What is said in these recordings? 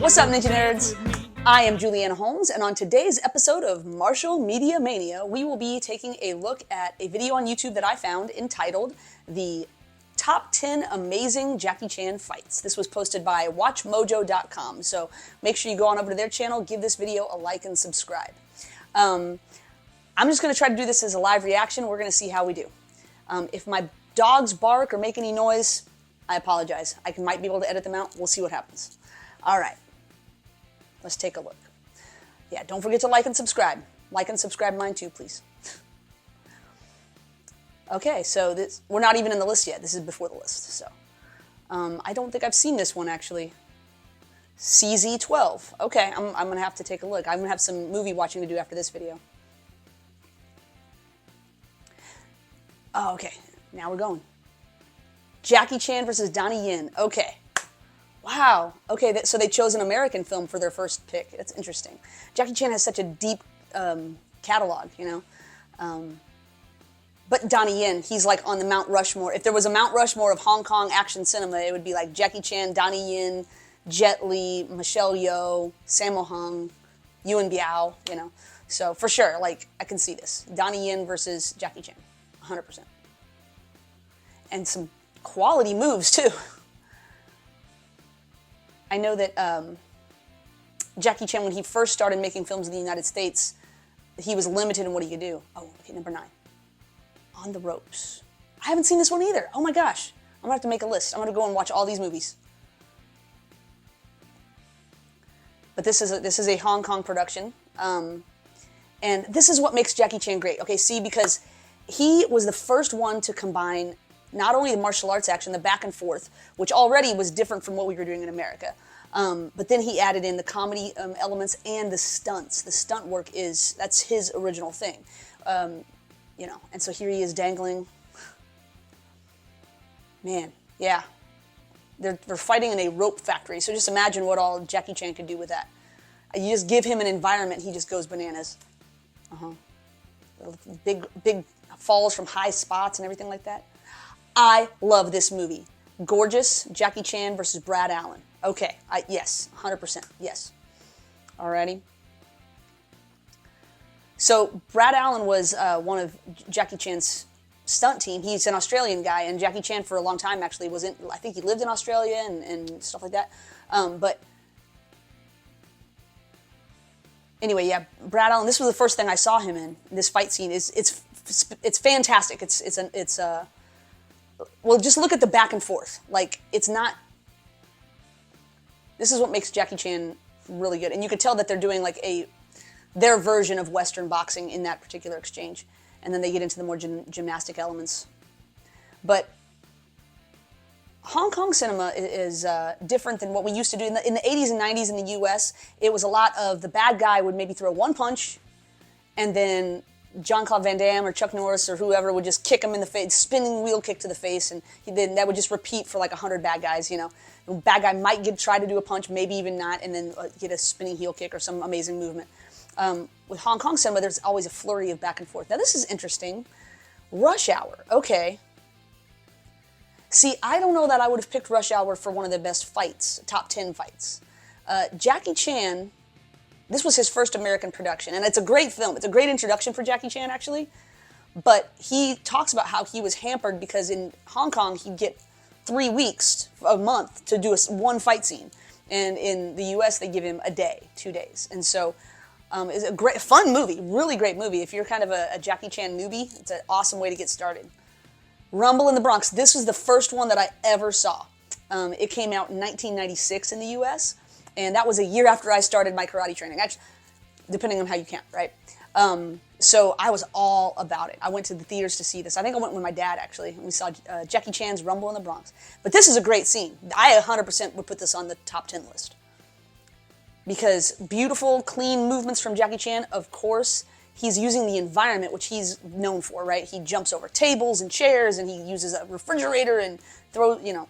What's up, Ninja Nerds? I am Julianna Holmes, and on today's episode of Martial Media Mania, we will be taking a look at a video on YouTube that I found entitled The Top 10 Amazing Jackie Chan Fights. This was posted by WatchMojo.com, so make sure you go on over to their channel, give this video a like and subscribe. I'm just going to try to do this as a live reaction. We're going to see how we do. If my dogs bark or make any noise, I apologize. I might be able to edit them out. We'll see what happens. All right. Let's take a look. Yeah, don't forget to like and subscribe. Like and subscribe mine too, please. Okay, so we're not even in the list yet. This is before the list, so. I don't think I've seen this one, actually. CZ12. Okay, I'm going to have to take a look. I'm going to have some movie watching to do after this video. Oh, okay. Now we're going. Jackie Chan versus Donnie Yen. Okay. Wow. Okay, so they chose an American film for their first pick. That's interesting. Jackie Chan has such a deep catalog, you know. But Donnie Yen, he's like on the Mount Rushmore. If there was a Mount Rushmore of Hong Kong action cinema, it would be like Jackie Chan, Donnie Yen, Jet Li, Michelle Yeoh, Sammo Hung, Yuen Biao, you know. So for sure, like, I can see this. Donnie Yen versus Jackie Chan, 100%. And some quality moves, too. I know that Jackie Chan, when he first started making films in the United States, he was limited in what he could do. Oh, okay, number 9. On the Ropes. I haven't seen this one either. Oh my gosh. I'm going to have to make a list. I'm going to go and watch all these movies. But this is a Hong Kong production. And this is what makes Jackie Chan great. Okay, see, because he was the first one to combine not only the martial arts action, the back and forth, which already was different from what we were doing in America, but then he added in the comedy elements and the stunts. The stunt work that's his original thing. You know, and so here he is dangling. Man, yeah. They're fighting in a rope factory, so just imagine what all Jackie Chan could do with that. You just give him an environment, he just goes bananas. Big falls from high spots and everything like that. I love this movie. Gorgeous, Jackie Chan versus Brad Allen. Okay, yes, 100%, yes. Alrighty. So Brad Allen was one of Jackie Chan's stunt team. He's an Australian guy, and Jackie Chan for a long time actually I think he lived in Australia and stuff like that. But anyway, yeah, Brad Allen. This was the first thing I saw him in. This fight scene it's fantastic. Well, just look at the back and forth. Like, it's not. This is what makes Jackie Chan really good, and you could tell that they're doing like their version of Western boxing in that particular exchange. And then they get into the more gymnastic elements. But Hong Kong cinema is different than what we used to do. In the 80s and 90s in the US, it was a lot of the bad guy would maybe throw one punch, and then Jean-Claude Van Damme or Chuck Norris or whoever would just kick him in the face, spinning wheel kick to the face, and then that would just repeat for like 100 bad guys, you know. The bad guy might try to do a punch, maybe even not, and then get a spinning heel kick or some amazing movement. With Hong Kong cinema, there's always a flurry of back and forth. Now, this is interesting. Rush Hour. Okay. See, I don't know that I would have picked Rush Hour for one of the best fights, top 10 fights. Jackie Chan, this was his first American production, and it's a great film. It's a great introduction for Jackie Chan, actually. But he talks about how he was hampered because in Hong Kong, he'd get 3 weeks, a month, to do one fight scene. And in the US, they give him a day, 2 days. And so it's a great, fun movie, really great movie. If you're kind of a Jackie Chan newbie, it's an awesome way to get started. Rumble in the Bronx. This was the first one that I ever saw. It came out in 1996 in the US, and that was a year after I started my karate training, actually, depending on how you count, right? So I was all about it. I went to the theaters to see this. I think I went with my dad, actually, and we saw Jackie Chan's Rumble in the Bronx. But this is a great scene. I 100% would put this on the top 10 list. Because beautiful, clean movements from Jackie Chan, of course, he's using the environment, which he's known for, right? He jumps over tables and chairs, and he uses a refrigerator and throws, you know,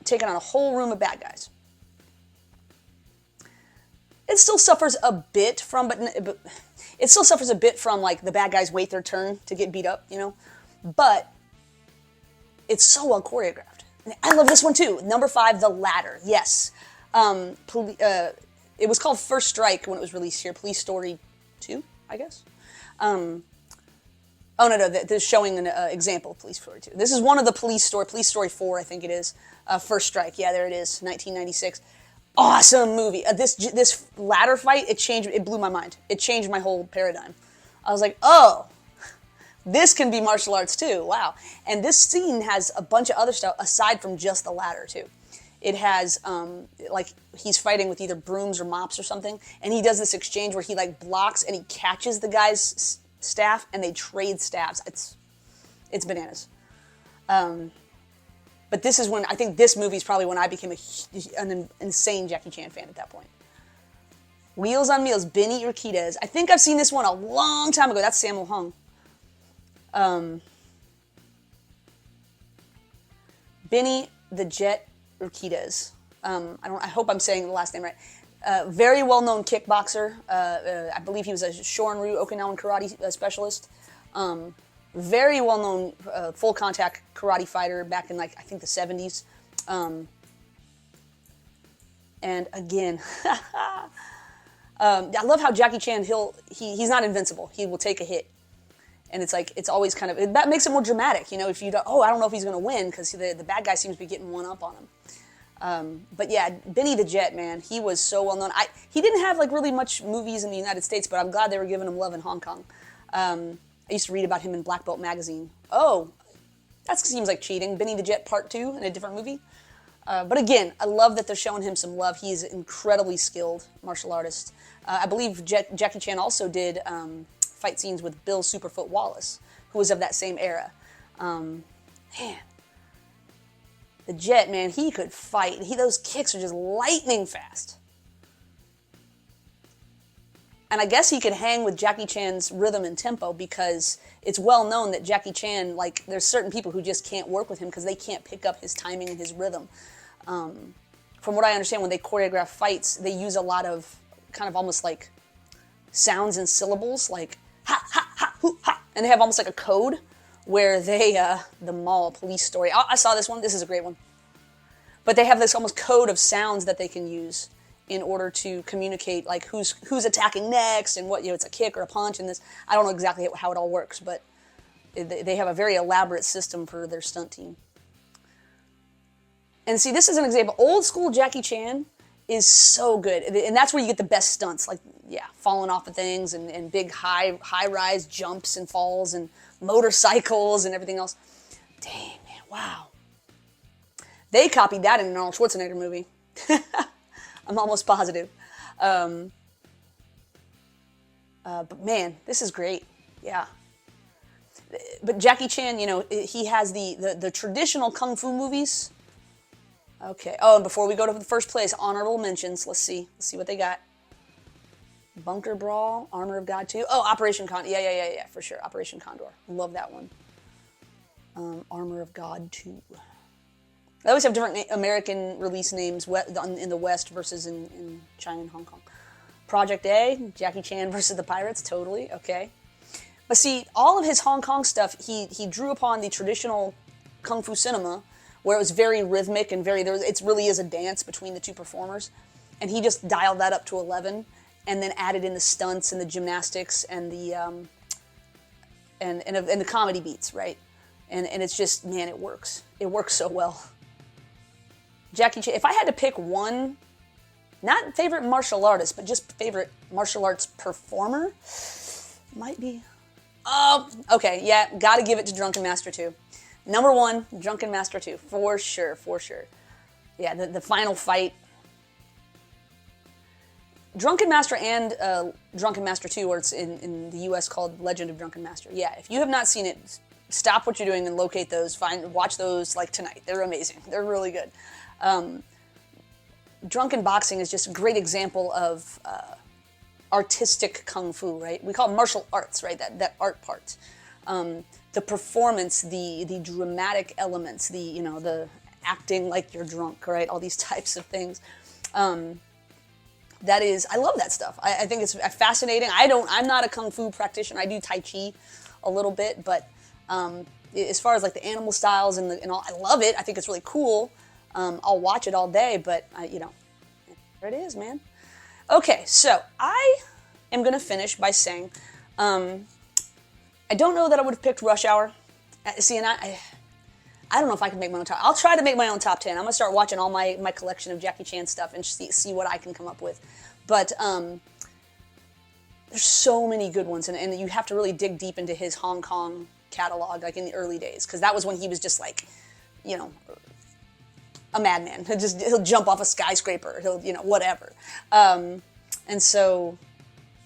taking on a whole room of bad guys. It still suffers a bit from, but it still suffers a bit from, like, the bad guys wait their turn to get beat up, you know? But it's so well choreographed. I love this one too. Number 5, The Ladder. Yes. It was called First Strike when it was released here. Police Story 2, I guess. Oh, no, they're showing an example of Police Story 2. This is one of the Police Story 4, I think it is. First Strike, yeah, there it is, 1996. Awesome movie. This ladder fight, it blew my mind. It changed my whole paradigm. I was like, oh, this can be martial arts too, wow. And this scene has a bunch of other stuff aside from just the ladder too. It has, like, he's fighting with either brooms or mops or something, and he does this exchange where he, like, blocks and he catches the guy's staff, and they trade staffs. It's bananas. But this is when, I think this movie is probably when I became an insane Jackie Chan fan at that point. Wheels on Meals, Benny Urquidez. I think I've seen this one a long time ago. That's Sammo Hung. Benny the Jet Urquidez. I hope I'm saying the last name right. Very well-known kickboxer. I believe he was a Shorin-ryu Okinawan karate specialist. Very well-known full-contact karate fighter back in, like, I think the 70s. And again, I love how Jackie Chan, he's not invincible. He will take a hit. And it's like, it's always kind of, that makes it more dramatic, you know, if you don't, I don't know if he's going to win, because the bad guy seems to be getting one up on him. But yeah, Benny the Jet, man, he was so well known. He didn't have, like, really much movies in the United States, but I'm glad they were giving him love in Hong Kong. I used to read about him in Black Belt magazine. Oh, that seems like cheating. Benny the Jet Part 2 in a different movie. But again, I love that they're showing him some love. He's an incredibly skilled martial artist. I believe Jackie Chan also did fight scenes with Bill Superfoot Wallace, who was of that same era. Man, the Jet, man, he could fight. Those kicks are just lightning fast. And I guess he could hang with Jackie Chan's rhythm and tempo, because it's well known that Jackie Chan, like, there's certain people who just can't work with him because they can't pick up his timing and his rhythm. From what I understand, when they choreograph fights, they use a lot of kind of almost like sounds and syllables, like ha, ha, ha, hoo, ha. And they have almost like a code where they, the Mall Police Story. I saw this one. This is a great one. But they have this almost code of sounds that they can use in order to communicate, like, who's attacking next, and what, you know, it's a kick or a punch, and this. I don't know exactly how it all works, but they have a very elaborate system for their stunt team. And see, this is an example. Old school Jackie Chan is so good, and that's where you get the best stunts, like, yeah, falling off of things, and big high-rise jumps and falls, and motorcycles and everything else. Dang, man, wow. They copied that in an Arnold Schwarzenegger movie. I'm almost positive. But man, this is great. Yeah. But Jackie Chan, you know, he has the traditional kung fu movies. Okay. Oh, and before we go to the first place, honorable mentions. Let's see what they got. Bunker Brawl, Armor of God 2. Oh, Operation Condor. Yeah, for sure. Operation Condor. Love that one. Armor of God 2. They always have different American release names in the West versus in China and Hong Kong. Project A, Jackie Chan versus the Pirates, totally, okay. But see, all of his Hong Kong stuff, he drew upon the traditional kung fu cinema, where it was very rhythmic and it really is a dance between the two performers, and he just dialed that up to 11, and then added in the stunts and the gymnastics and the and the comedy beats, right? And it's just, man, it works. It works so well. Jackie Chan, if I had to pick one, not favorite martial artist, but just favorite martial arts performer, might be, oh, okay, yeah, gotta give it to Drunken Master 2. Number one, Drunken Master 2, for sure. Yeah, the final fight. Drunken Master and Drunken Master 2, or it's in the US called Legend of Drunken Master. Yeah, if you have not seen it, stop what you're doing and locate those, watch those, like, tonight. They're amazing. They're really good. Drunken Boxing is just a great example of artistic kung fu, right? We call it martial arts, right? That art part. The performance, the dramatic elements, the acting like you're drunk, right? All these types of things. That is, I love that stuff. I think it's fascinating. I'm not a kung fu practitioner. I do Tai Chi a little bit, but as far as like the animal styles and all, I love it. I think it's really cool. I'll watch it all day, but There it is, man. Okay, so I am going to finish by saying, I don't know that I would have picked Rush Hour. See, and I don't know if I can make my own top. I'll try to make my own top 10. I'm going to start watching all my collection of Jackie Chan stuff and see what I can come up with. But there's so many good ones, and you have to really dig deep into his Hong Kong catalog, like in the early days, because that was when he was just like, you know, a madman. He'll jump off a skyscraper. Whatever. And so,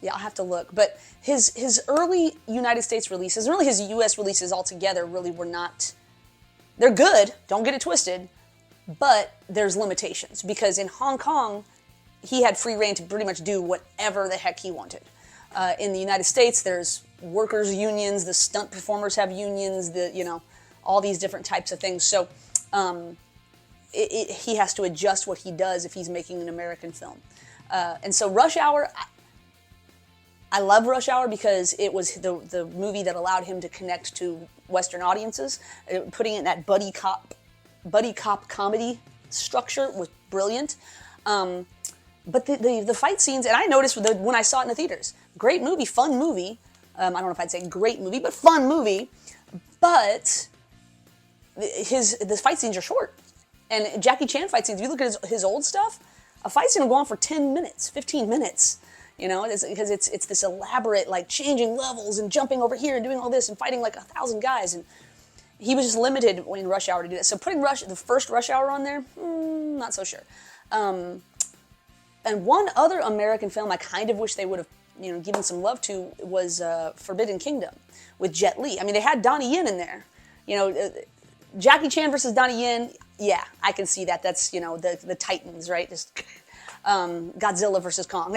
yeah, I'll have to look. But his early United States releases, and really his U.S. releases altogether, really were not. They're good. Don't get it twisted. But there's limitations, because in Hong Kong, he had free reign to pretty much do whatever the heck he wanted. In the United States, there's workers' unions, the stunt performers have unions, all these different types of things. So he has to adjust what he does if he's making an American film. And so Rush Hour, I love Rush Hour because it was the movie that allowed him to connect to Western audiences. Putting it in that buddy cop comedy structure was brilliant. But the fight scenes, and I noticed when I saw it in the theaters, great movie, fun movie. I don't know if I'd say great movie, but fun movie. But the fight scenes are short. And Jackie Chan fight scenes, if you look at his old stuff, a fight scene will go on for 10 minutes, 15 minutes. Because it's this elaborate, like, changing levels and jumping over here and doing all this and fighting like 1,000 guys. And he was just limited in Rush Hour to do that. So putting the first Rush Hour on there, not so sure. And one other American film I kind of wish they would have, given some love to was Forbidden Kingdom with Jet Li. I mean, they had Donnie Yen in there. Jackie Chan versus Donnie Yen, yeah, I can see that. That's, the Titans, right? Just Godzilla versus Kong.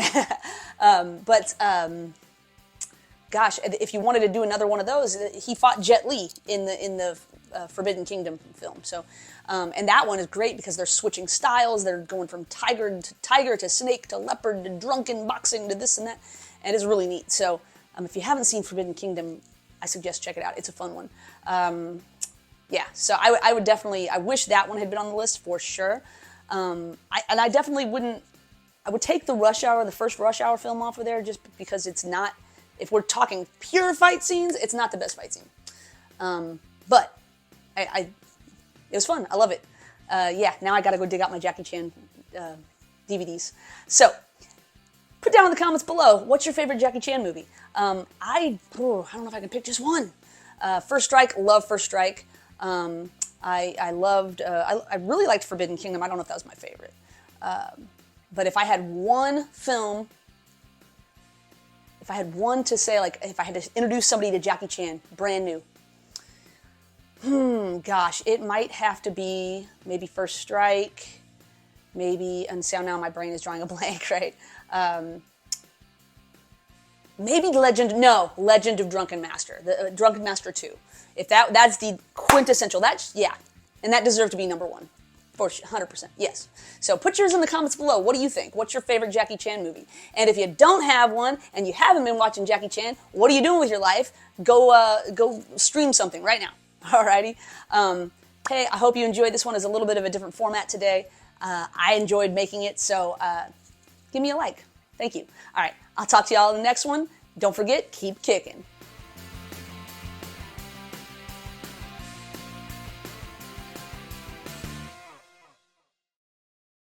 Gosh, if you wanted to do another one of those, he fought Jet Li in the Forbidden Kingdom film. So, and that one is great because they're switching styles. They're going from tiger to snake to leopard to drunken boxing to this and that, and it's really neat. So, if you haven't seen Forbidden Kingdom, I suggest check it out. It's a fun one. Yeah, so I would definitely. I wish that one had been on the list for sure. I definitely wouldn't. I would take the first Rush Hour film off of there just because it's not. If we're talking pure fight scenes, it's not the best fight scene. But it was fun. I love it. Yeah, now I got to go dig out my Jackie Chan DVDs. So put down in the comments below, what's your favorite Jackie Chan movie? I don't know if I can pick just one. First Strike, love First Strike. I really liked Forbidden Kingdom. I don't know if that was my favorite. But if I had one film, if I had one to say, like, if I had to introduce somebody to Jackie Chan, brand new, gosh, it might have to be maybe First Strike, maybe, and so now my brain is drawing a blank, right? Maybe Legend of Drunken Master, Drunken Master 2. If that's the quintessential, and that deserved to be number one. For 100%, yes. So put yours in the comments below. What do you think? What's your favorite Jackie Chan movie? And if you don't have one and you haven't been watching Jackie Chan, what are you doing with your life? Go stream something right now. Alrighty. Hey, I hope you enjoyed this one. It's a little bit of a different format today. I enjoyed making it, so give me a like. Thank you. All right, I'll talk to y'all in the next one. Don't forget, keep kicking.